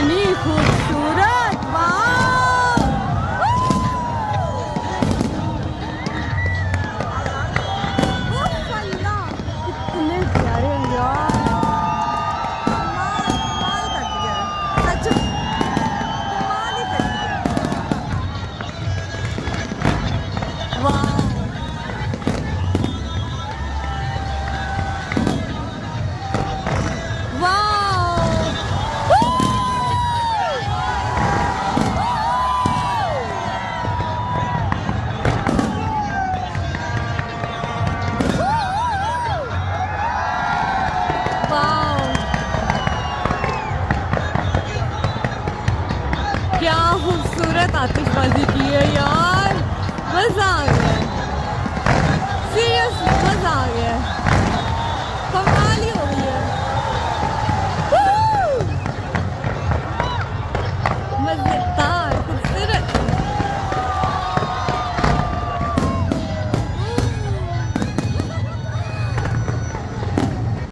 कितनी खूबसूरत, वाह! उफ अल्लाह, कितने प्यारे हैं यार। कमाल कर दिया है। सच कमाल ही कर दिया है। वाह! क्या खूबसूरत आतिशबाजी की है यार, मजा आ